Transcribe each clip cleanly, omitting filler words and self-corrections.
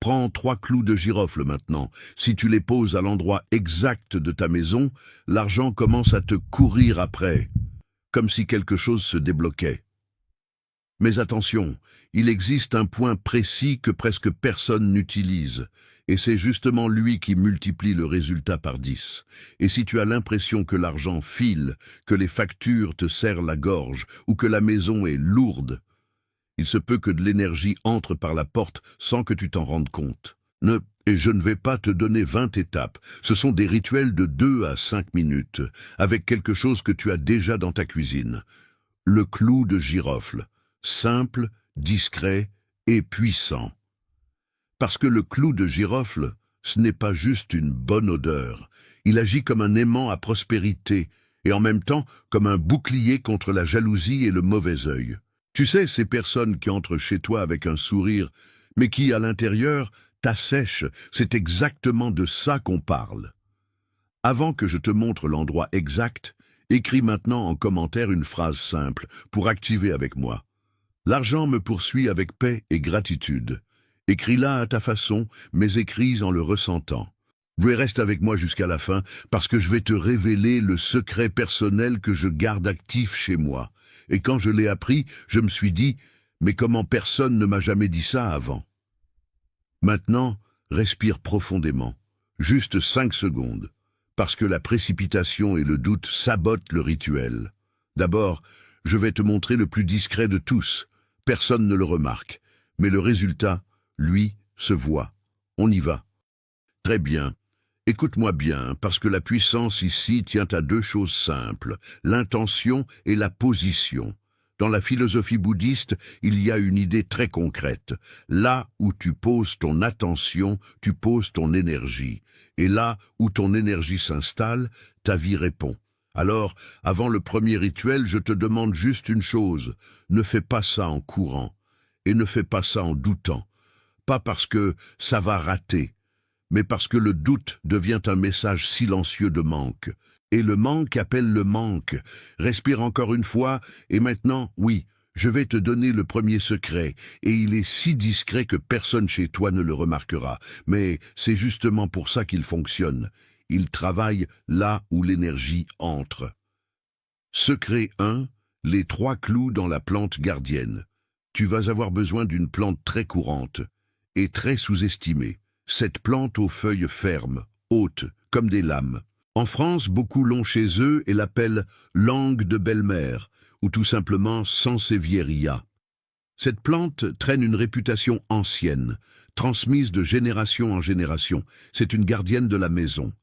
Prends 3 clous de girofle maintenant. Si tu les poses à l'endroit exact de ta maison, l'argent commence à te courir après, comme si quelque chose se débloquait. Mais attention, il existe un point précis que presque personne n'utilise, et c'est justement lui qui multiplie le résultat par 10. Et si tu as l'impression que l'argent file, que les factures te serrent la gorge, ou que la maison est lourde, il se peut que de l'énergie entre par la porte sans que tu t'en rendes compte. Et je ne vais pas te donner 20 étapes, ce sont des rituels de 2 à 5 minutes, avec quelque chose que tu as déjà dans ta cuisine. Le clou de girofle. Simple, discret et puissant. Parce que le clou de girofle, ce n'est pas juste une bonne odeur. Il agit comme un aimant à prospérité et en même temps comme un bouclier contre la jalousie et le mauvais œil. Tu sais, ces personnes qui entrent chez toi avec un sourire, mais qui, à l'intérieur, t'assèchent, c'est exactement de ça qu'on parle. Avant que je te montre l'endroit exact, écris maintenant en commentaire une phrase simple pour activer avec moi. L'argent me poursuit avec paix et gratitude. Écris-la à ta façon, mais écris en le ressentant. Reste avec moi jusqu'à la fin, parce que je vais te révéler le secret personnel que je garde actif chez moi. Et quand je l'ai appris, je me suis dit, mais comment personne ne m'a jamais dit ça avant? Maintenant, respire profondément, juste 5 secondes, parce que la précipitation et le doute sabotent le rituel. D'abord, je vais te montrer le plus discret de tous. Personne ne le remarque, mais le résultat, lui, se voit. On y va. Très bien. Écoute-moi bien, parce que la puissance ici tient à 2 choses simples, l'intention et la position. Dans la philosophie bouddhiste, il y a une idée très concrète. Là où tu poses ton attention, tu poses ton énergie. Et là où ton énergie s'installe, ta vie répond. Alors, avant le premier rituel, je te demande juste une chose. Ne fais pas ça en courant. Et ne fais pas ça en doutant. Pas parce que ça va rater, mais parce que le doute devient un message silencieux de manque. Et le manque appelle le manque. Respire encore une fois, et maintenant, oui, je vais te donner le premier secret, et il est si discret que personne chez toi ne le remarquera. Mais c'est justement pour ça qu'il fonctionne. Il travaille là où l'énergie entre. Secret 1, les 3 clous dans la plante gardienne. Tu vas avoir besoin d'une plante très courante et très sous-estimée. Cette plante aux feuilles fermes, hautes, comme des lames. En France, beaucoup l'ont chez eux et l'appellent langue de belle-mère, ou tout simplement sansevieria. Cette plante traîne une réputation ancienne, transmise de génération en génération. C'est une gardienne de la maison.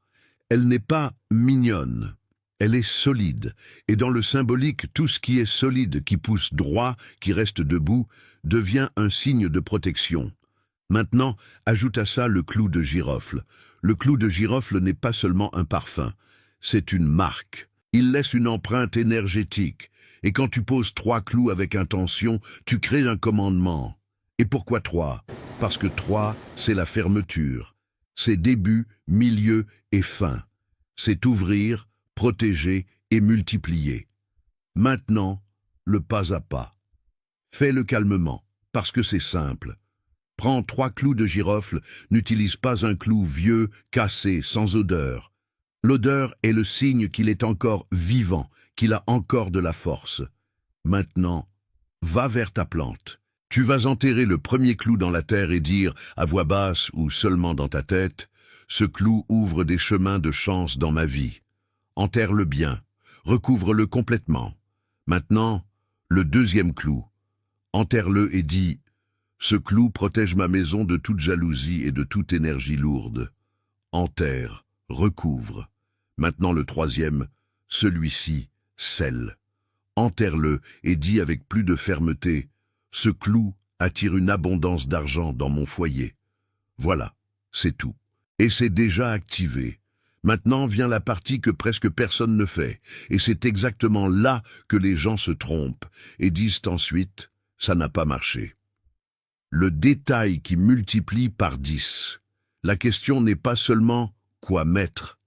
Elle n'est pas mignonne, elle est solide. Et dans le symbolique, tout ce qui est solide, qui pousse droit, qui reste debout, devient un signe de protection. Maintenant, ajoute à ça le clou de girofle. Le clou de girofle n'est pas seulement un parfum, c'est une marque. Il laisse une empreinte énergétique. Et quand tu poses 3 clous avec intention, tu crées un commandement. Et pourquoi 3? Parce que 3, c'est la fermeture. C'est début, milieu et fin. C'est ouvrir, protéger et multiplier. Maintenant, le pas à pas. Fais-le calmement, parce que c'est simple. Prends 3 clous de girofle, n'utilise pas un clou vieux, cassé, sans odeur. L'odeur est le signe qu'il est encore vivant, qu'il a encore de la force. Maintenant, va vers ta plante. Tu vas enterrer le premier clou dans la terre et dire, à voix basse ou seulement dans ta tête, « Ce clou ouvre des chemins de chance dans ma vie. » Enterre-le bien, recouvre-le complètement. Maintenant, le deuxième clou. Enterre-le et dis, « Ce clou protège ma maison de toute jalousie et de toute énergie lourde. » Enterre, recouvre. Maintenant le troisième, celui-ci, scelle. Enterre-le et dis avec plus de fermeté, « Ce clou attire une abondance d'argent dans mon foyer. » Voilà, c'est tout. Et c'est déjà activé. Maintenant vient la partie que presque personne ne fait, et c'est exactement là que les gens se trompent et disent ensuite « ça n'a pas marché ». Le détail qui multiplie par 10. La question n'est pas seulement « quoi mettre ?»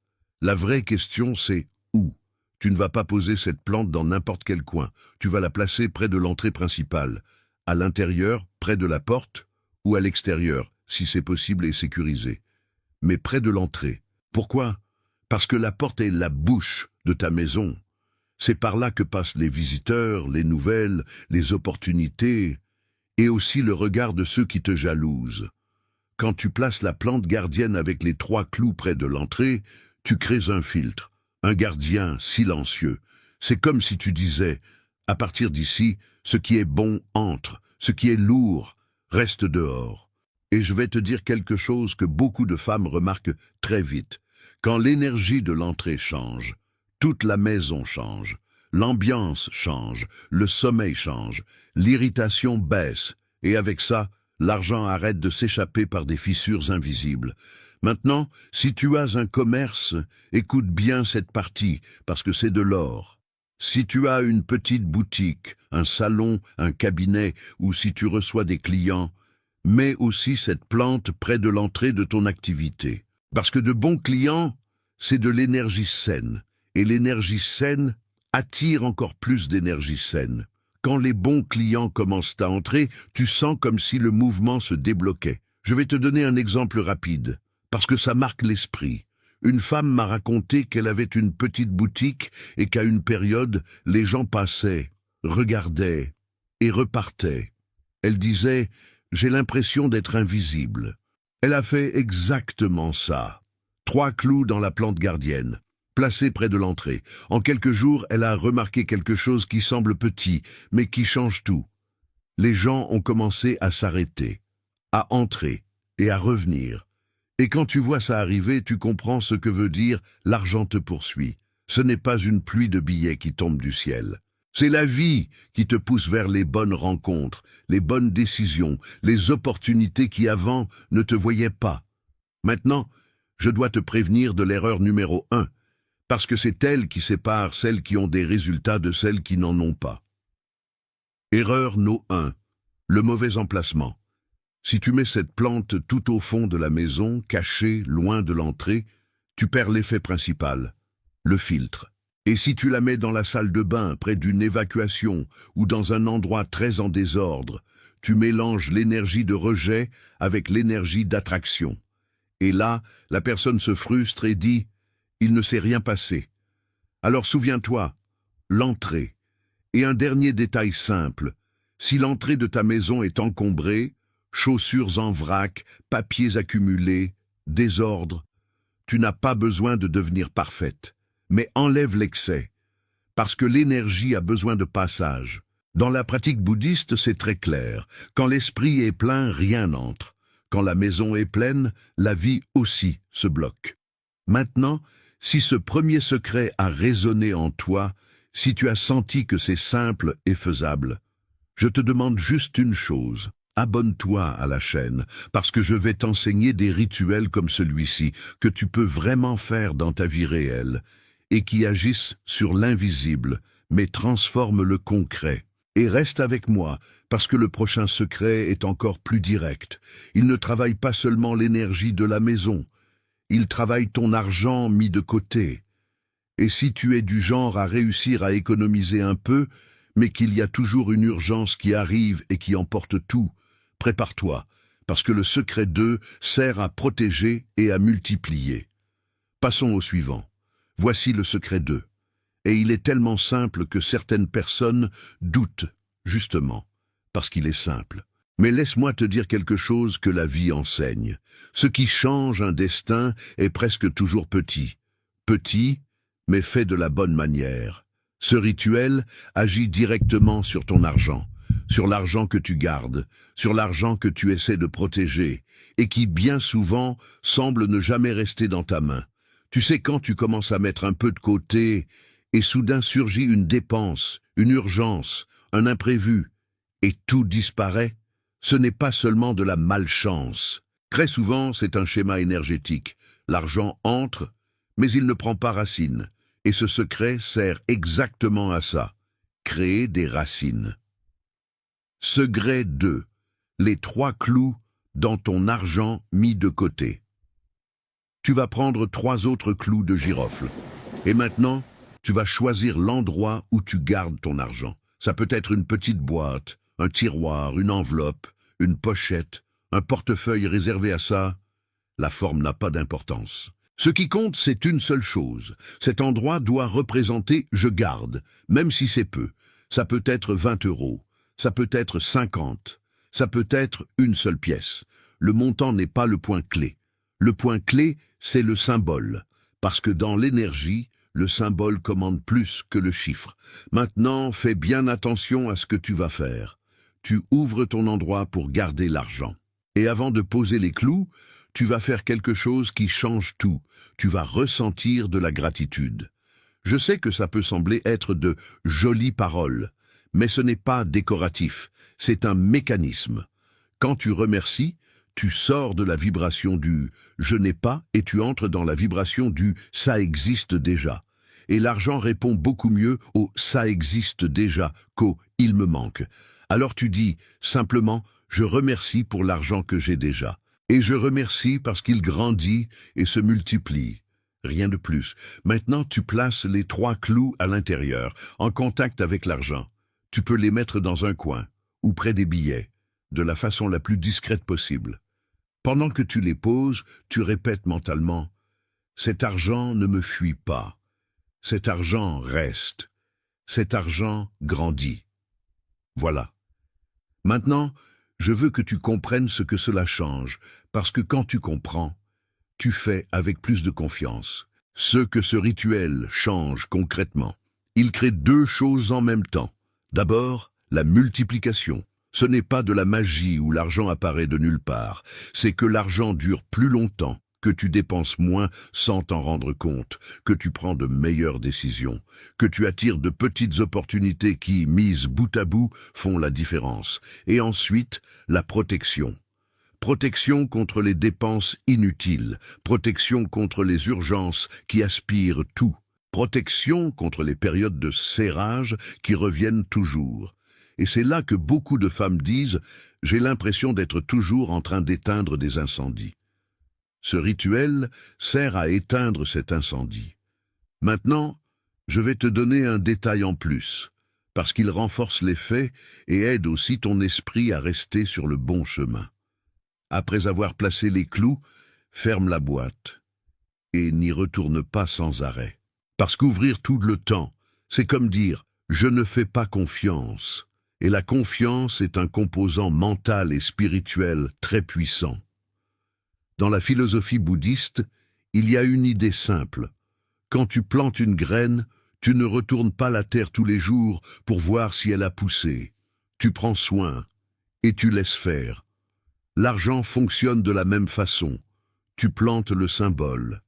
La vraie question c'est « où ?» Tu ne vas pas poser cette plante dans n'importe quel coin, tu vas la placer près de l'entrée principale, à l'intérieur, près de la porte, ou à l'extérieur. si c'est possible et sécurisé, mais près de l'entrée. Pourquoi? Parce que la porte est la bouche de ta maison. C'est par là que passent les visiteurs, les nouvelles, les opportunités, et aussi le regard de ceux qui te jalousent. Quand tu places la plante gardienne avec les 3 clous près de l'entrée, tu crées un filtre, un gardien silencieux. C'est comme si tu disais, à partir d'ici, ce qui est bon entre, ce qui est lourd reste dehors. Et je vais te dire quelque chose que beaucoup de femmes remarquent très vite. Quand l'énergie de l'entrée change, toute la maison change, l'ambiance change, le sommeil change, l'irritation baisse, et avec ça, l'argent arrête de s'échapper par des fissures invisibles. Maintenant, si tu as un commerce, écoute bien cette partie, parce que c'est de l'or. Si tu as une petite boutique, un salon, un cabinet, ou si tu reçois des clients, mets aussi cette plante près de l'entrée de ton activité. Parce que de bons clients, c'est de l'énergie saine. Et l'énergie saine attire encore plus d'énergie saine. Quand les bons clients commencent à entrer, tu sens comme si le mouvement se débloquait. Je vais te donner un exemple rapide, parce que ça marque l'esprit. Une femme m'a raconté qu'elle avait une petite boutique et qu'à une période, les gens passaient, regardaient et repartaient. Elle disait « J'ai l'impression d'être invisible ». Elle a fait exactement ça. 3 clous dans la plante gardienne, placés près de l'entrée. En quelques jours, elle a remarqué quelque chose qui semble petit, mais qui change tout. Les gens ont commencé à s'arrêter, à entrer et à revenir. Et quand tu vois ça arriver, tu comprends ce que veut dire « l'argent te poursuit ». Ce n'est pas une pluie de billets qui tombe du ciel. C'est la vie qui te pousse vers les bonnes rencontres, les bonnes décisions, les opportunités qui avant ne te voyaient pas. Maintenant, je dois te prévenir de l'erreur numéro 1, parce que c'est elle qui sépare celles qui ont des résultats de celles qui n'en ont pas. Erreur no 1, le mauvais emplacement. Si tu mets cette plante tout au fond de la maison, cachée, loin de l'entrée, tu perds l'effet principal, le filtre. Et si tu la mets dans la salle de bain, près d'une évacuation ou dans un endroit très en désordre, tu mélanges l'énergie de rejet avec l'énergie d'attraction. Et là, la personne se frustre et dit « il ne s'est rien passé ». Alors souviens-toi, l'entrée. Et un dernier détail simple, si l'entrée de ta maison est encombrée, chaussures en vrac, papiers accumulés, désordre, tu n'as pas besoin de devenir parfaite. Mais enlève l'excès, parce que l'énergie a besoin de passage. Dans la pratique bouddhiste, c'est très clair. Quand l'esprit est plein, rien n'entre. Quand la maison est pleine, la vie aussi se bloque. Maintenant, si ce premier secret a résonné en toi, si tu as senti que c'est simple et faisable, je te demande juste une chose. Abonne-toi à la chaîne, parce que je vais t'enseigner des rituels comme celui-ci que tu peux vraiment faire dans ta vie réelle et qui agissent sur l'invisible, mais transforment le concret. Et reste avec moi, parce que le prochain secret est encore plus direct. Il ne travaille pas seulement l'énergie de la maison, il travaille ton argent mis de côté. Et si tu es du genre à réussir à économiser un peu, mais qu'il y a toujours une urgence qui arrive et qui emporte tout, prépare-toi, parce que le secret 2 sert à protéger et à multiplier. Passons au suivant. Voici le secret 2. Et il est tellement simple que certaines personnes doutent, justement, parce qu'il est simple. Mais laisse-moi te dire quelque chose que la vie enseigne. Ce qui change un destin est presque toujours petit. Petit, mais fait de la bonne manière. Ce rituel agit directement sur ton argent, sur l'argent que tu gardes, sur l'argent que tu essaies de protéger, et qui bien souvent semble ne jamais rester dans ta main. Tu sais quand tu commences à mettre un peu de côté, et soudain surgit une dépense, une urgence, un imprévu, et tout disparaît, ce n'est pas seulement de la malchance. Très souvent, c'est un schéma énergétique. L'argent entre, mais il ne prend pas racine. Et ce secret sert exactement à ça, créer des racines. Secret 2. Les 3 clous dans ton argent mis de côté. Tu vas prendre 3 autres clous de girofle. Et maintenant, tu vas choisir l'endroit où tu gardes ton argent. Ça peut être une petite boîte, un tiroir, une enveloppe, une pochette, un portefeuille réservé à ça, la forme n'a pas d'importance. Ce qui compte, c'est une seule chose. Cet endroit doit représenter « je garde », même si c'est peu. Ça peut être 20 €, ça peut être 50, ça peut être une seule pièce. Le montant n'est pas le point clé. Le point clé, c'est le symbole. Parce que dans l'énergie, le symbole commande plus que le chiffre. Maintenant, fais bien attention à ce que tu vas faire. Tu ouvres ton endroit pour garder l'argent. Et avant de poser les clous, tu vas faire quelque chose qui change tout. Tu vas ressentir de la gratitude. Je sais que ça peut sembler être de jolies paroles, mais ce n'est pas décoratif, c'est un mécanisme. Quand tu remercies, tu sors de la vibration du « je n'ai pas » et tu entres dans la vibration du « ça existe déjà ». Et l'argent répond beaucoup mieux au « ça existe déjà » qu'au « il me manque ». Alors tu dis simplement « je remercie pour l'argent que j'ai déjà ». Et je remercie parce qu'il grandit et se multiplie. Rien de plus. Maintenant, tu places les 3 clous à l'intérieur, en contact avec l'argent. Tu peux les mettre dans un coin, ou près des billets, de la façon la plus discrète possible. Pendant que tu les poses, tu répètes mentalement « cet argent ne me fuit pas. Cet argent reste. Cet argent grandit. » Voilà. Maintenant, je veux que tu comprennes ce que cela change, parce que quand tu comprends, tu fais avec plus de confiance. Ce que ce rituel change concrètement, il crée 2 choses en même temps. D'abord, la multiplication. Ce n'est pas de la magie où l'argent apparaît de nulle part, c'est que l'argent dure plus longtemps, que tu dépenses moins sans t'en rendre compte, que tu prends de meilleures décisions, que tu attires de petites opportunités qui, mises bout à bout, font la différence. Et ensuite, la protection. Protection contre les dépenses inutiles, protection contre les urgences qui aspirent tout, protection contre les périodes de serrage qui reviennent toujours. Et c'est là que beaucoup de femmes disent « j'ai l'impression d'être toujours en train d'éteindre des incendies ». Ce rituel sert à éteindre cet incendie. Maintenant, je vais te donner un détail en plus, parce qu'il renforce l'effet et aide aussi ton esprit à rester sur le bon chemin. Après avoir placé les clous, ferme la boîte et n'y retourne pas sans arrêt. Parce qu'ouvrir tout le temps, c'est comme dire « je ne fais pas confiance ». Et la confiance est un composant mental et spirituel très puissant. Dans la philosophie bouddhiste, il y a une idée simple. Quand tu plantes une graine, tu ne retournes pas la terre tous les jours pour voir si elle a poussé. Tu prends soin et tu laisses faire. L'argent fonctionne de la même façon. Tu plantes le symbole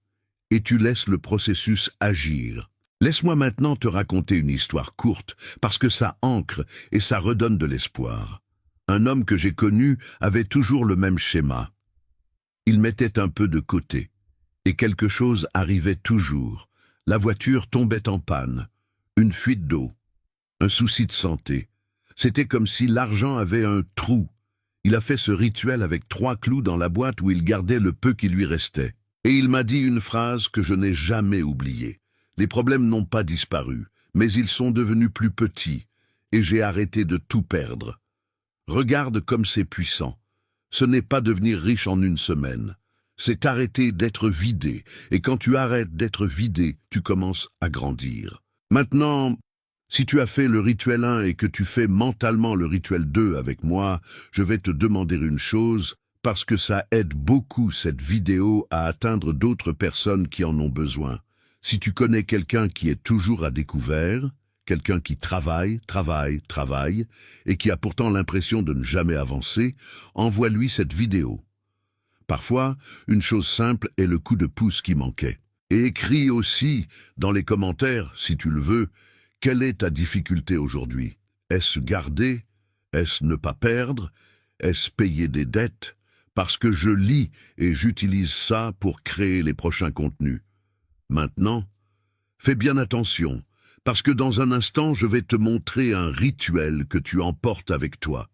et tu laisses le processus agir. Laisse-moi maintenant te raconter une histoire courte, parce que ça ancre et ça redonne de l'espoir. Un homme que j'ai connu avait toujours le même schéma. Il mettait un peu de côté, et quelque chose arrivait toujours. La voiture tombait en panne, une fuite d'eau, un souci de santé. C'était comme si l'argent avait un trou. Il a fait ce rituel avec 3 clous dans la boîte où il gardait le peu qui lui restait. Et il m'a dit une phrase que je n'ai jamais oubliée. Les problèmes n'ont pas disparu, mais ils sont devenus plus petits, et j'ai arrêté de tout perdre. Regarde comme c'est puissant. Ce n'est pas devenir riche en une semaine. C'est arrêter d'être vidé, et quand tu arrêtes d'être vidé, tu commences à grandir. Maintenant, si tu as fait le rituel 1 et que tu fais mentalement le rituel 2 avec moi, je vais te demander une chose, parce que ça aide beaucoup cette vidéo à atteindre d'autres personnes qui en ont besoin. Si tu connais quelqu'un qui est toujours à découvert, quelqu'un qui travaille, et qui a pourtant l'impression de ne jamais avancer, envoie-lui cette vidéo. Parfois, une chose simple est le coup de pouce qui manquait. Et écris aussi, dans les commentaires, si tu le veux, quelle est ta difficulté aujourd'hui? Est-ce garder? Est-ce ne pas perdre? Est-ce payer des dettes? Parce que je lis et j'utilise ça pour créer les prochains contenus. Maintenant, fais bien attention, parce que dans un instant, je vais te montrer un rituel que tu emportes avec toi.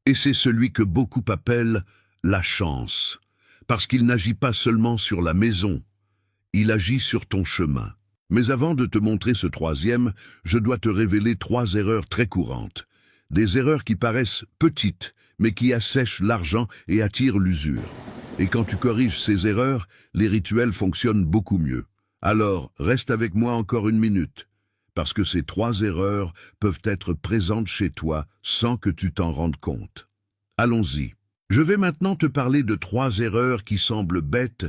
Et c'est celui que beaucoup appellent la chance, parce qu'il n'agit pas seulement sur la maison, il agit sur ton chemin. Mais avant de te montrer ce 3e, je dois te révéler 3 erreurs très courantes. Des erreurs qui paraissent petites, mais qui assèche l'argent et attire l'usure. Et quand tu corriges ces erreurs, les rituels fonctionnent beaucoup mieux. Alors, reste avec moi encore une minute, parce que ces 3 erreurs peuvent être présentes chez toi sans que tu t'en rendes compte. Allons-y. Je vais maintenant te parler de 3 erreurs qui semblent bêtes,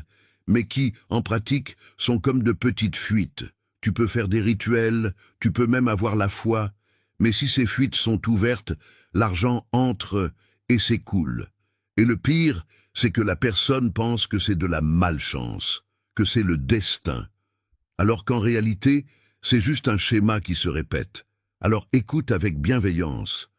mais qui, en pratique, sont comme de petites fuites. Tu peux faire des rituels, tu peux même avoir la foi, mais si ces fuites sont ouvertes, l'argent entre et s'écoule. Et le pire, c'est que la personne pense que c'est de la malchance, que c'est le destin, alors qu'en réalité, c'est juste un schéma qui se répète. Alors écoute avec bienveillance,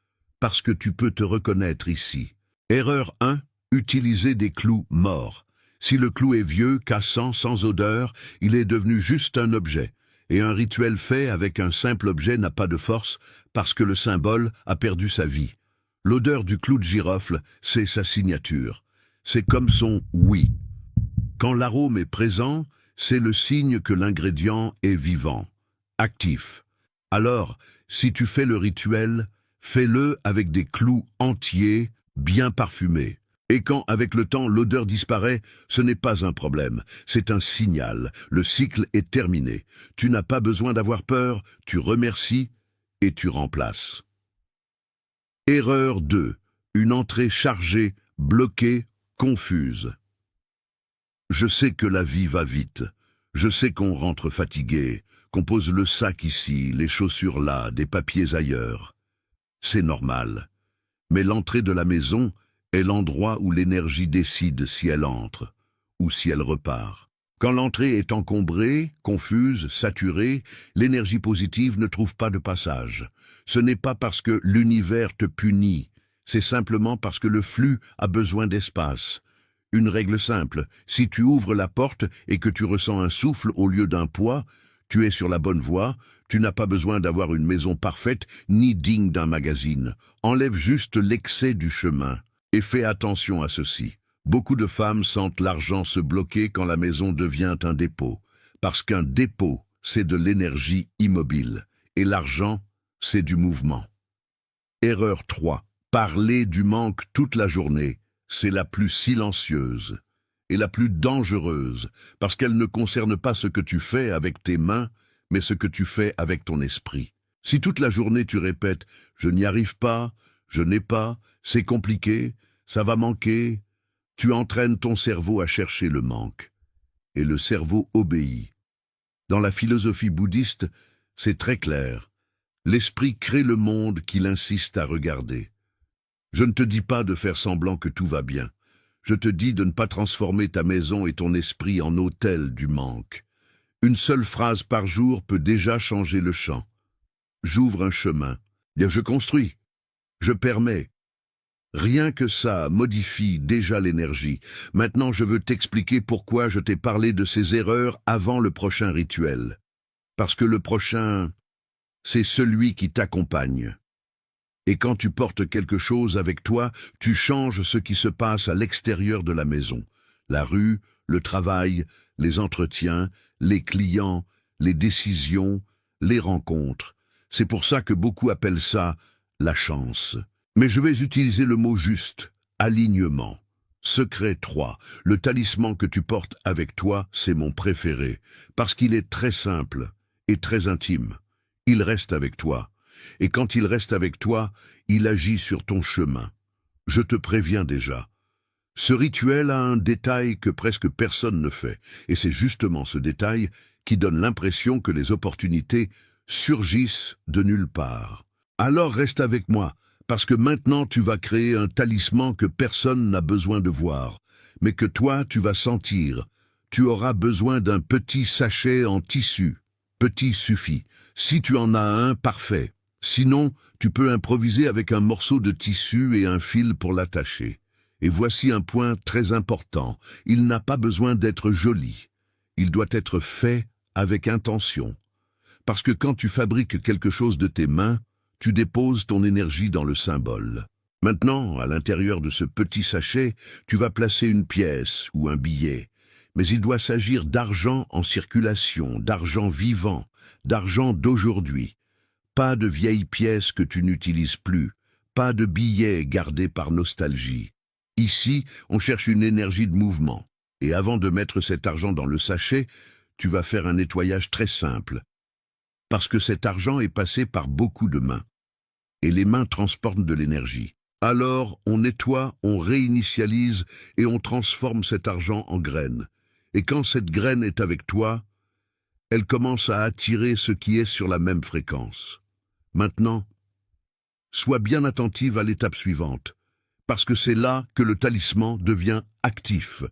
parce que tu peux te reconnaître ici. Erreur 1, utiliser des clous morts. Si le clou est vieux, cassant, sans odeur, il est devenu juste un objet. Et un rituel fait avec un simple objet n'a pas de force parce que le symbole a perdu sa vie. L'odeur du clou de girofle, c'est sa signature. C'est comme son oui. Quand l'arôme est présent, c'est le signe que l'ingrédient est vivant, actif. Alors, si tu fais le rituel, fais-le avec des clous entiers, bien parfumés. Et quand, avec le temps, l'odeur disparaît, ce n'est pas un problème, c'est un signal. Le cycle est terminé. Tu n'as pas besoin d'avoir peur, tu remercies et tu remplaces. Erreur 2. Une entrée chargée, bloquée, confuse. Je sais que la vie va vite. Je sais qu'on rentre fatigué, qu'on pose le sac ici, les chaussures là, des papiers ailleurs. C'est normal. Mais l'entrée de la maison est l'endroit où l'énergie décide si elle entre ou si elle repart. Quand l'entrée est encombrée, confuse, saturée, l'énergie positive ne trouve pas de passage. Ce n'est pas parce que l'univers te punit, c'est simplement parce que le flux a besoin d'espace. Une règle simple, si tu ouvres la porte et que tu ressens un souffle au lieu d'un poids, tu es sur la bonne voie, tu n'as pas besoin d'avoir une maison parfaite ni digne d'un magazine. Enlève juste l'excès du chemin. Et fais attention à ceci. Beaucoup de femmes sentent l'argent se bloquer quand la maison devient un dépôt. Parce qu'un dépôt, c'est de l'énergie immobile. Et l'argent, c'est du mouvement. Erreur 3. Parler du manque toute la journée, c'est la plus silencieuse et la plus dangereuse, parce qu'elle ne concerne pas ce que tu fais avec tes mains, mais ce que tu fais avec ton esprit. Si toute la journée tu répètes « je n'y arrive pas »,« je n'ai pas »,« c'est compliqué »,« ça va manquer », tu entraînes ton cerveau à chercher le manque. Et le cerveau obéit. Dans la philosophie bouddhiste, c'est très clair. L'esprit crée le monde qu'il insiste à regarder. Je ne te dis pas de faire semblant que tout va bien. Je te dis de ne pas transformer ta maison et ton esprit en hôtel du manque. Une seule phrase par jour peut déjà changer le champ. J'ouvre un chemin. Je construis. Je permets. Rien que ça modifie déjà l'énergie. Maintenant, je veux t'expliquer pourquoi je t'ai parlé de ces erreurs avant le prochain rituel. Parce que le prochain, c'est celui qui t'accompagne. Et quand tu portes quelque chose avec toi, tu changes ce qui se passe à l'extérieur de la maison. La rue, le travail, les entretiens, les clients, les décisions, les rencontres. C'est pour ça que beaucoup appellent ça la chance. Mais je vais utiliser le mot juste, alignement. Secret 3. Le talisman que tu portes avec toi, c'est mon préféré, parce qu'il est très simple et très intime. Il reste avec toi. Et quand il reste avec toi, il agit sur ton chemin. Je te préviens déjà. Ce rituel a un détail que presque personne ne fait, et c'est justement ce détail qui donne l'impression que les opportunités surgissent de nulle part. Alors reste avec moi, parce que maintenant tu vas créer un talisman que personne n'a besoin de voir, mais que toi tu vas sentir. Tu auras besoin d'un petit sachet en tissu. Petit suffit. Si tu en as un, parfait. Sinon, tu peux improviser avec un morceau de tissu et un fil pour l'attacher. Et voici un point très important. Il n'a pas besoin d'être joli. Il doit être fait avec intention. Parce que quand tu fabriques quelque chose de tes mains, tu déposes ton énergie dans le symbole. Maintenant, à l'intérieur de ce petit sachet, tu vas placer une pièce ou un billet. Mais il doit s'agir d'argent en circulation, d'argent vivant, d'argent d'aujourd'hui. Pas de vieilles pièces que tu n'utilises plus, Pas de billets gardés par nostalgie. Ici, on cherche une énergie de mouvement. Et avant de mettre cet argent dans le sachet, tu vas faire un nettoyage très simple. Parce que cet argent est passé par beaucoup de mains. Et les mains transportent de l'énergie. Alors, on nettoie, on réinitialise et on transforme cet argent en graine. Et quand cette graine est avec toi, elle commence à attirer ce qui est sur la même fréquence. Maintenant, sois bien attentive à l'étape suivante, parce que c'est là que le talisman devient actif.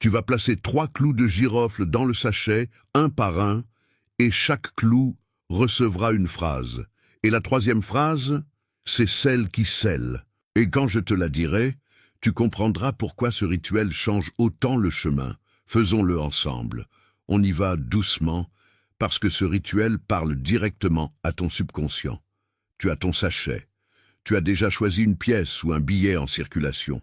Tu vas placer 3 clous de girofle dans le sachet, un par un, et chaque clou recevra une phrase. Et la 3e phrase, c'est celle qui scelle. Et quand je te la dirai, tu comprendras pourquoi ce rituel change autant le chemin. Faisons-le ensemble. On y va doucement, parce que ce rituel parle directement à ton subconscient. Tu as ton sachet. Tu as déjà choisi une pièce ou un billet en circulation.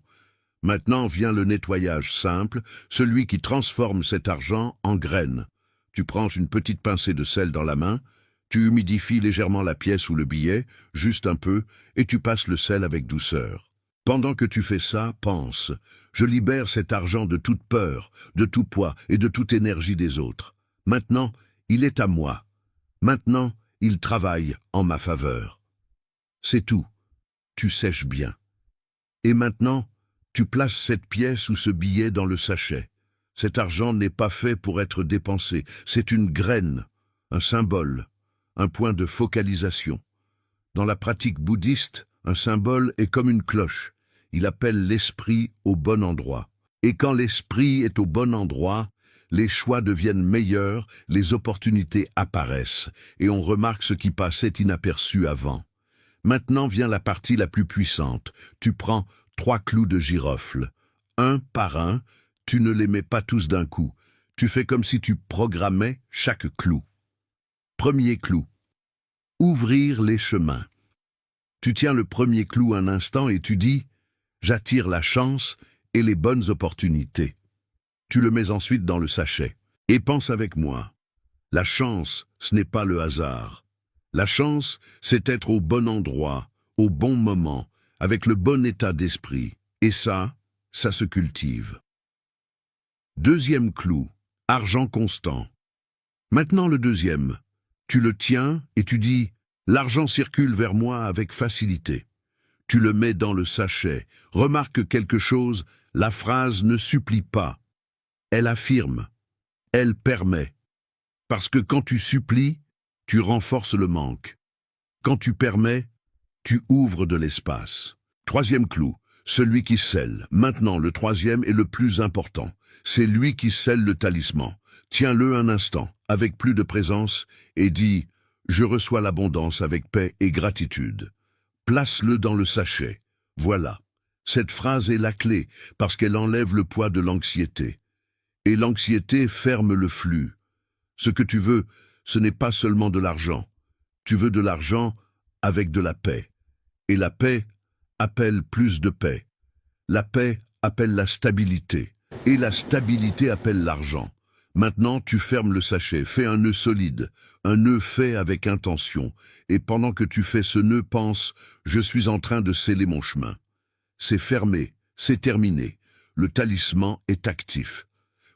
Maintenant vient le nettoyage simple, celui qui transforme cet argent en graine. Tu prends une petite pincée de sel dans la main, tu humidifies légèrement la pièce ou le billet, juste un peu, et tu passes le sel avec douceur. Pendant que tu fais ça, pense, je libère cet argent de toute peur, de tout poids et de toute énergie des autres. Maintenant, il est à moi. Maintenant, il travaille en ma faveur. C'est tout. Tu sèches bien. Et maintenant, tu places cette pièce ou ce billet dans le sachet. Cet argent n'est pas fait pour être dépensé. C'est une graine, un symbole, un point de focalisation. Dans la pratique bouddhiste, un symbole est comme une cloche. Il appelle l'esprit au bon endroit. Et quand l'esprit est au bon endroit, les choix deviennent meilleurs, les opportunités apparaissent, et on remarque ce qui passait inaperçu avant. Maintenant vient la partie la plus puissante. Tu prends 3 clous de girofle. Un par un, tu ne les mets pas tous d'un coup. Tu fais comme si tu programmais chaque clou. Premier clou. Ouvrir les chemins. Tu tiens le premier clou un instant et tu dis « J'attire la chance et les bonnes opportunités ». Tu le mets ensuite dans le sachet. Et pense avec moi. La chance, ce n'est pas le hasard. La chance, c'est être au bon endroit, au bon moment, avec le bon état d'esprit. Et ça se cultive. Deuxième clou, argent constant. Maintenant le deuxième. Tu le tiens et tu dis « L'argent circule vers moi avec facilité ». Tu le mets dans le sachet. Remarque quelque chose, la phrase ne supplie pas. Elle affirme. Elle permet. Parce que quand tu supplies, tu renforces le manque. Quand tu permets, tu ouvres de l'espace. Troisième clou, celui qui scelle. Maintenant, le troisième est le plus important. C'est lui qui scelle le talisman. Tiens-le un instant, avec plus de présence, et dis « Je reçois l'abondance avec paix et gratitude ». Place-le dans le sachet. Voilà. Cette phrase est la clé, parce qu'elle enlève le poids de l'anxiété. Et l'anxiété ferme le flux. Ce que tu veux, ce n'est pas seulement de l'argent. Tu veux de l'argent avec de la paix. Et la paix appelle plus de paix. La paix appelle la stabilité. Et la stabilité appelle l'argent. Maintenant, tu fermes le sachet, fais un nœud solide, un nœud fait avec intention. Et pendant que tu fais ce nœud, pense « Je suis en train de sceller mon chemin ». C'est fermé, c'est terminé. Le talisman est actif.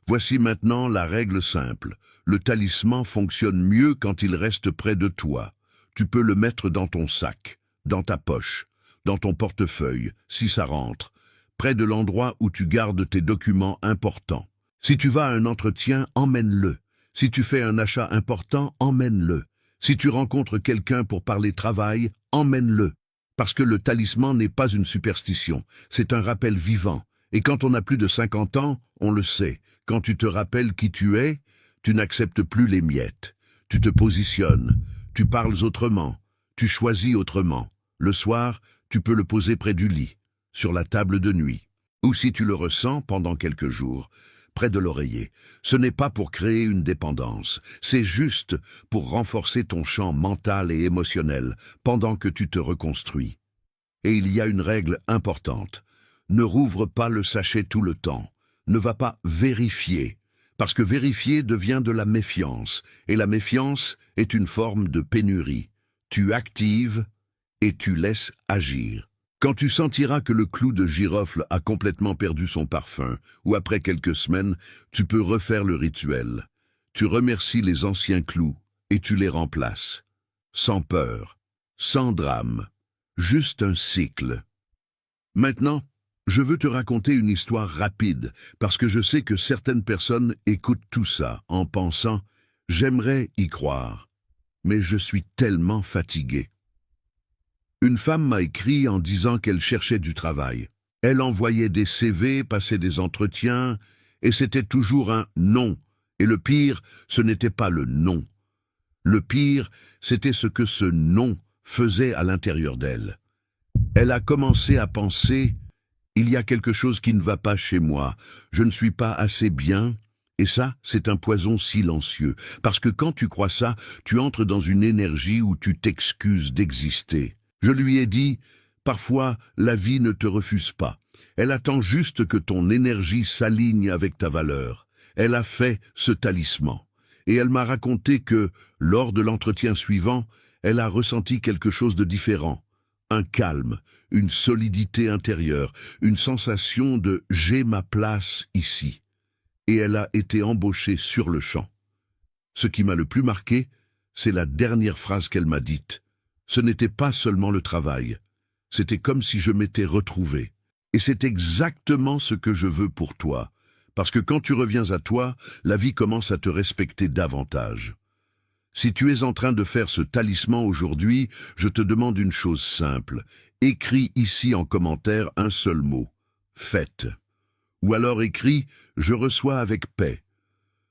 Voici maintenant la règle simple. Le talisman fonctionne mieux quand il reste près de toi. Tu peux le mettre dans ton sac, dans ta poche, dans ton portefeuille, si ça rentre, près de l'endroit où tu gardes tes documents importants. Si tu vas à un entretien, emmène-le. Si tu fais un achat important, emmène-le. Si tu rencontres quelqu'un pour parler travail, emmène-le. Parce que le talisman n'est pas une superstition, c'est un rappel vivant. Et quand on a plus de 50 ans, on le sait. Quand tu te rappelles qui tu es, tu n'acceptes plus les miettes. Tu te positionnes, tu parles autrement, tu choisis autrement. Le soir, tu peux le poser près du lit, sur la table de nuit. Ou si tu le ressens pendant quelques jours, près de l'oreiller. Ce n'est pas pour créer une dépendance, c'est juste pour renforcer ton champ mental et émotionnel pendant que tu te reconstruis. Et il y a une règle importante. Ne rouvre pas le sachet tout le temps. Ne va pas vérifier, parce que vérifier devient de la méfiance, et la méfiance est une forme de pénurie. Tu actives et tu laisses agir. Quand tu sentiras que le clou de girofle a complètement perdu son parfum, ou après quelques semaines, tu peux refaire le rituel. Tu remercies les anciens clous et tu les remplaces. Sans peur, sans drame, juste un cycle. Maintenant, je veux te raconter une histoire rapide, parce que je sais que certaines personnes écoutent tout ça en pensant « j'aimerais y croire, mais je suis tellement fatigué ». Une femme m'a écrit en disant qu'elle cherchait du travail. Elle envoyait des CV, passait des entretiens, et c'était toujours un non. Et le pire, ce n'était pas le non. Le pire, c'était ce que ce non faisait à l'intérieur d'elle. Elle a commencé à penser « il y a quelque chose qui ne va pas chez moi, je ne suis pas assez bien ». Et ça, c'est un poison silencieux, parce que quand tu crois ça, tu entres dans une énergie où tu t'excuses d'exister. Je lui ai dit, parfois, la vie ne te refuse pas. Elle attend juste que ton énergie s'aligne avec ta valeur. Elle a fait ce talisman. Et elle m'a raconté que, lors de l'entretien suivant, elle a ressenti quelque chose de différent. Un calme, une solidité intérieure, une sensation de « j'ai ma place ici ». Et elle a été embauchée sur le champ. Ce qui m'a le plus marqué, c'est la dernière phrase qu'elle m'a dite. Ce n'était pas seulement le travail, c'était comme si je m'étais retrouvé. Et c'est exactement ce que je veux pour toi, parce que quand tu reviens à toi, la vie commence à te respecter davantage. Si tu es en train de faire ce talisman aujourd'hui, je te demande une chose simple. Écris ici en commentaire un seul mot. Faites. Ou alors écris « Je reçois avec paix ».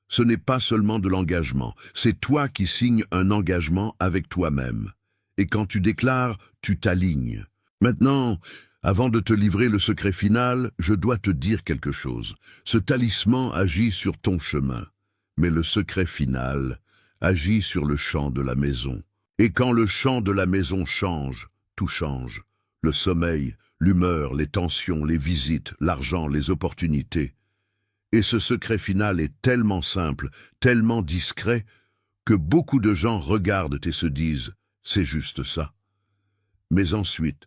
Ce n'est pas seulement de l'engagement, c'est toi qui signes un engagement avec toi-même. Et quand tu déclares, tu t'alignes. Maintenant, avant de te livrer le secret final, je dois te dire quelque chose. Ce talisman agit sur ton chemin, mais le secret final agit sur le champ de la maison. Et quand le champ de la maison change, tout change. Le sommeil, l'humeur, les tensions, les visites, l'argent, les opportunités. Et ce secret final est tellement simple, tellement discret, que beaucoup de gens regardent et se disent « c'est juste ça ». Mais ensuite,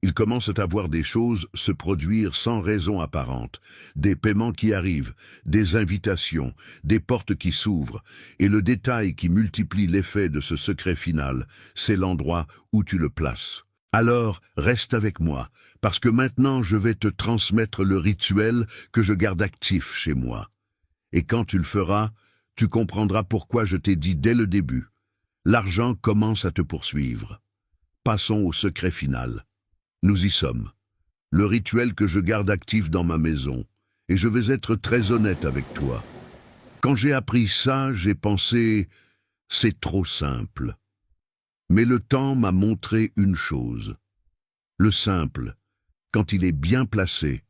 ils commencent à voir des choses se produire sans raison apparente, des paiements qui arrivent, des invitations, des portes qui s'ouvrent, et le détail qui multiplie l'effet de ce secret final, c'est l'endroit où tu le places. Alors, reste avec moi, parce que maintenant je vais te transmettre le rituel que je garde actif chez moi. Et quand tu le feras, tu comprendras pourquoi je t'ai dit dès le début. L'argent commence à te poursuivre. Passons au secret final. Nous y sommes. Le rituel que je garde actif dans ma maison. Et je vais être très honnête avec toi. Quand j'ai appris ça, j'ai pensé « c'est trop simple ». Mais le temps m'a montré une chose. Le simple, quand il est bien placé,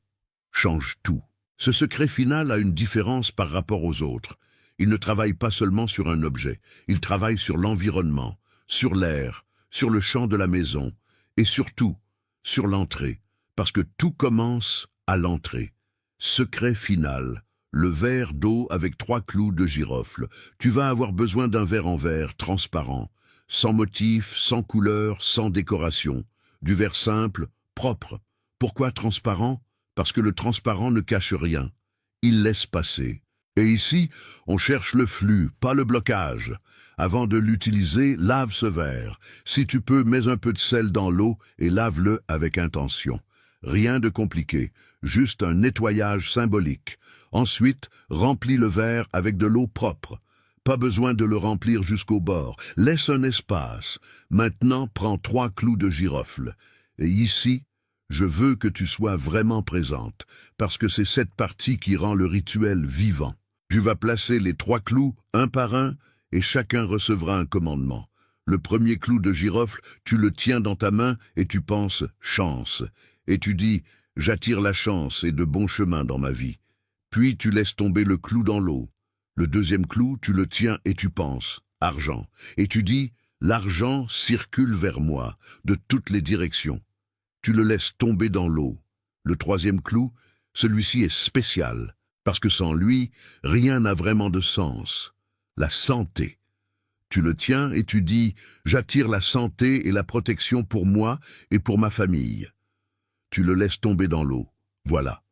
change tout. Ce secret final a une différence par rapport aux autres. Il ne travaille pas seulement sur un objet, il travaille sur l'environnement, sur l'air, sur le champ de la maison, et surtout, sur l'entrée, parce que tout commence à l'entrée. Secret final, le verre d'eau avec 3 clous de girofle. Tu vas avoir besoin d'un verre en verre transparent, sans motif, sans couleur, sans décoration. Du verre simple, propre. Pourquoi transparent? Parce que le transparent ne cache rien. Il laisse passer. Et ici, on cherche le flux, pas le blocage. Avant de l'utiliser, lave ce verre. Si tu peux, mets un peu de sel dans l'eau et lave-le avec intention. Rien de compliqué, juste un nettoyage symbolique. Ensuite, remplis le verre avec de l'eau propre. Pas besoin de le remplir jusqu'au bord. Laisse un espace. Maintenant, prends 3 clous de girofle. Et ici, je veux que tu sois vraiment présente, parce que c'est cette partie qui rend le rituel vivant. Tu vas placer les 3 clous, un par un, et chacun recevra un commandement. Le premier clou de girofle, tu le tiens dans ta main et tu penses « chance ». Et tu dis « j'attire la chance et de bons chemins dans ma vie ». Puis tu laisses tomber le clou dans l'eau. Le deuxième clou, tu le tiens et tu penses « argent ». Et tu dis « l'argent circule vers moi, de toutes les directions ». Tu le laisses tomber dans l'eau. Le troisième clou, celui-ci est spécial, parce que sans lui, rien n'a vraiment de sens. La santé. Tu le tiens et tu dis « j'attire la santé et la protection pour moi et pour ma famille ». tu le laisses tomber dans l'eau. Voilà.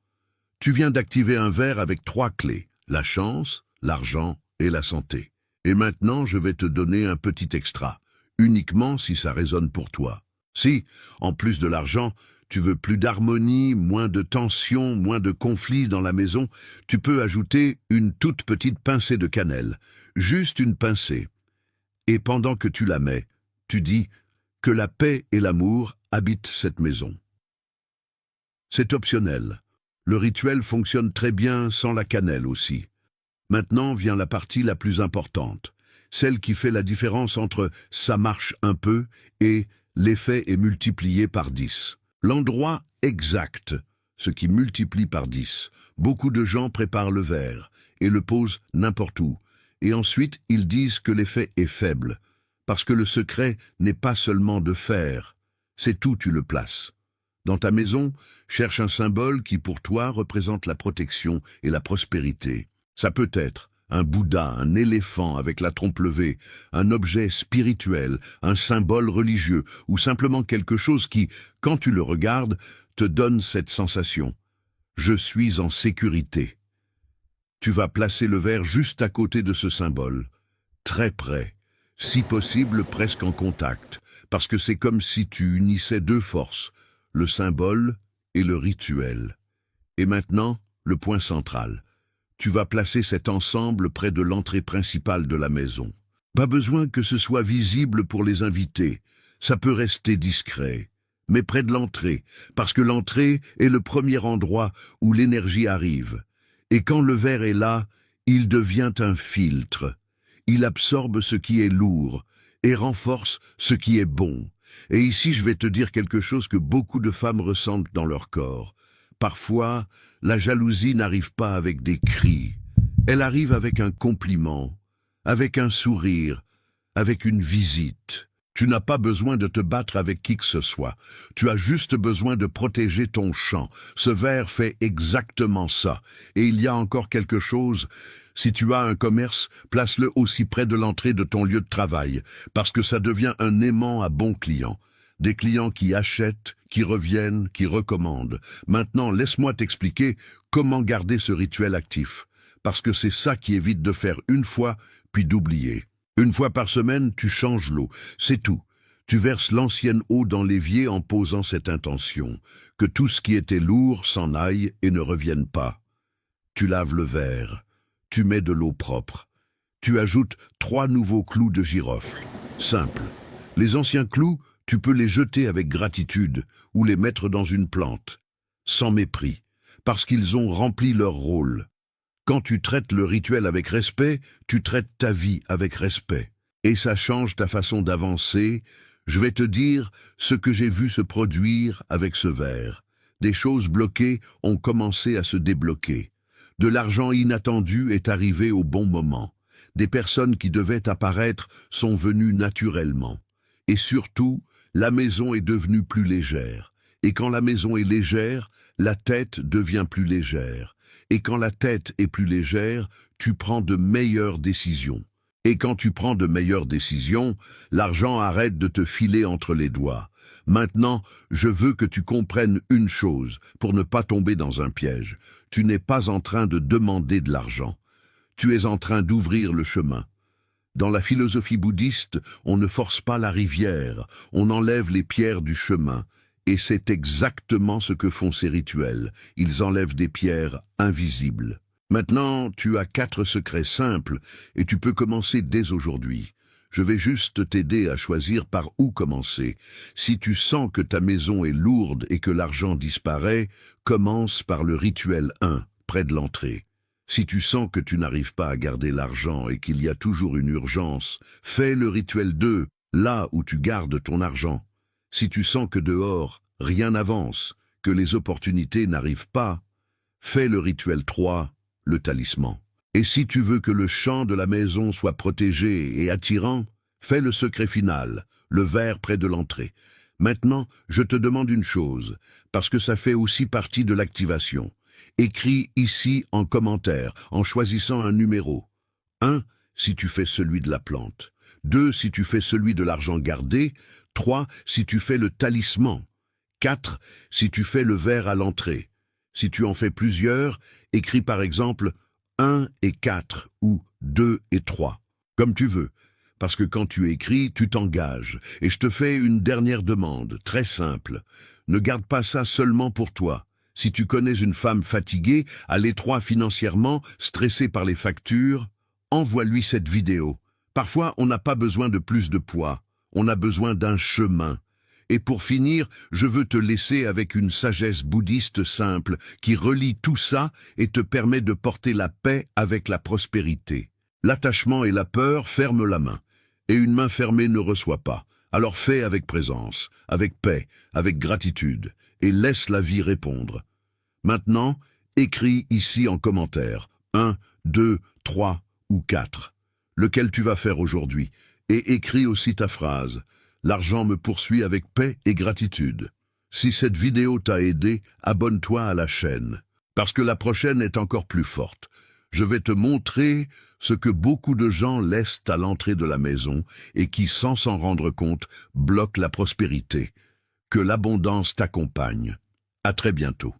Tu viens d'activer un verre avec 3 clés, la chance, l'argent et la santé. Et maintenant, je vais te donner un petit extra, uniquement si ça résonne pour toi. Si, en plus de l'argent, tu veux plus d'harmonie, moins de tension, moins de conflits dans la maison, tu peux ajouter une toute petite pincée de cannelle, juste une pincée. Et pendant que tu la mets, tu dis que la paix et l'amour habitent cette maison. C'est optionnel. Le rituel fonctionne très bien sans la cannelle aussi. Maintenant vient la partie la plus importante, celle qui fait la différence entre « ça marche un peu » et « l'effet est multiplié par 10 ». L'endroit exact, ce qui multiplie par 10. Beaucoup de gens préparent le verre et le posent n'importe où. Et ensuite, ils disent que l'effet est faible, parce que le secret n'est pas seulement de faire, c'est où tu le places. Dans ta maison, cherche un symbole qui pour toi représente la protection et la prospérité. Ça peut être un Bouddha, un éléphant avec la trompe levée, un objet spirituel, un symbole religieux, ou simplement quelque chose qui, quand tu le regardes, te donne cette sensation. Je suis en sécurité. Tu vas placer le verre juste à côté de ce symbole, très près, si possible presque en contact, parce que c'est comme si tu unissais 2 forces, le symbole et le rituel. Et maintenant, le point central. Tu vas placer cet ensemble près de l'entrée principale de la maison. Pas besoin que ce soit visible pour les invités, ça peut rester discret, mais près de l'entrée, parce que l'entrée est le premier endroit où l'énergie arrive. Et quand le verre est là, il devient un filtre. Il absorbe ce qui est lourd et renforce ce qui est bon. Et ici, je vais te dire quelque chose que beaucoup de femmes ressentent dans leur corps. Parfois, la jalousie n'arrive pas avec des cris. Elle arrive avec un compliment, avec un sourire, avec une visite. Tu n'as pas besoin de te battre avec qui que ce soit. Tu as juste besoin de protéger ton champ. Ce verre fait exactement ça. Et il y a encore quelque chose. Si tu as un commerce, place-le aussi près de l'entrée de ton lieu de travail, parce que ça devient un aimant à bons clients. Des clients qui achètent, qui reviennent, qui recommandent. Maintenant, laisse-moi t'expliquer comment garder ce rituel actif. Parce que c'est ça qui évite de faire une fois, puis d'oublier. 1 fois par semaine, tu changes l'eau, c'est tout. Tu verses l'ancienne eau dans l'évier en posant cette intention, que tout ce qui était lourd s'en aille et ne revienne pas. Tu laves le verre, tu mets de l'eau propre. Tu ajoutes 3 nouveaux clous de girofle. Simple. Les anciens clous, tu peux les jeter avec gratitude ou les mettre dans une plante, sans mépris, parce qu'ils ont rempli leur rôle. Quand tu traites le rituel avec respect, tu traites ta vie avec respect. Et ça change ta façon d'avancer. Je vais te dire ce que j'ai vu se produire avec ce verre. Des choses bloquées ont commencé à se débloquer. De l'argent inattendu est arrivé au bon moment. Des personnes qui devaient apparaître sont venues naturellement. Et surtout, la maison est devenue plus légère. Et quand la maison est légère, la tête devient plus légère. Et quand la tête est plus légère, tu prends de meilleures décisions. Et quand tu prends de meilleures décisions, l'argent arrête de te filer entre les doigts. Maintenant, je veux que tu comprennes une chose, pour ne pas tomber dans un piège. Tu n'es pas en train de demander de l'argent. Tu es en train d'ouvrir le chemin. Dans la philosophie bouddhiste, on ne force pas la rivière, on enlève les pierres du chemin. Et c'est exactement ce que font ces rituels. Ils enlèvent des pierres invisibles. Maintenant, tu as 4 secrets simples et tu peux commencer dès aujourd'hui. Je vais juste t'aider à choisir par où commencer. Si tu sens que ta maison est lourde et que l'argent disparaît, commence par le rituel 1, près de l'entrée. Si tu sens que tu n'arrives pas à garder l'argent et qu'il y a toujours une urgence, fais le rituel 2, là où tu gardes ton argent. Si tu sens que dehors, rien n'avance, que les opportunités n'arrivent pas, fais le rituel 3, le talisman. Et si tu veux que le champ de la maison soit protégé et attirant, fais le secret final, le verre près de l'entrée. Maintenant, je te demande une chose, parce que ça fait aussi partie de l'activation. Écris ici en commentaire, en choisissant un numéro. 1, si tu fais celui de la plante. 2, si tu fais celui de l'argent gardé. 3, si tu fais le talisman. 4 si tu fais le verre à l'entrée. Si tu en fais plusieurs, écris par exemple 1 et 4 ou 2 et 3, comme tu veux. Parce que quand tu écris, tu t'engages. Et je te fais une dernière demande, très simple. Ne garde pas ça seulement pour toi. Si tu connais une femme fatiguée, à l'étroit financièrement, stressée par les factures, envoie-lui cette vidéo. Parfois, on n'a pas besoin de plus de poids. On a besoin d'un chemin. Et pour finir, je veux te laisser avec une sagesse bouddhiste simple qui relie tout ça et te permet de porter la paix avec la prospérité. L'attachement et la peur ferment la main. Et une main fermée ne reçoit pas. Alors fais avec présence, avec paix, avec gratitude, et laisse la vie répondre. Maintenant, écris ici en commentaire 1, 2, 3 ou 4, lequel tu vas faire aujourd'hui, et écris aussi ta phrase. L'argent me poursuit avec paix et gratitude. Si cette vidéo t'a aidé, abonne-toi à la chaîne, parce que la prochaine est encore plus forte. Je vais te montrer ce que beaucoup de gens laissent à l'entrée de la maison et qui, sans s'en rendre compte, bloquent la prospérité. Que l'abondance t'accompagne. À très bientôt.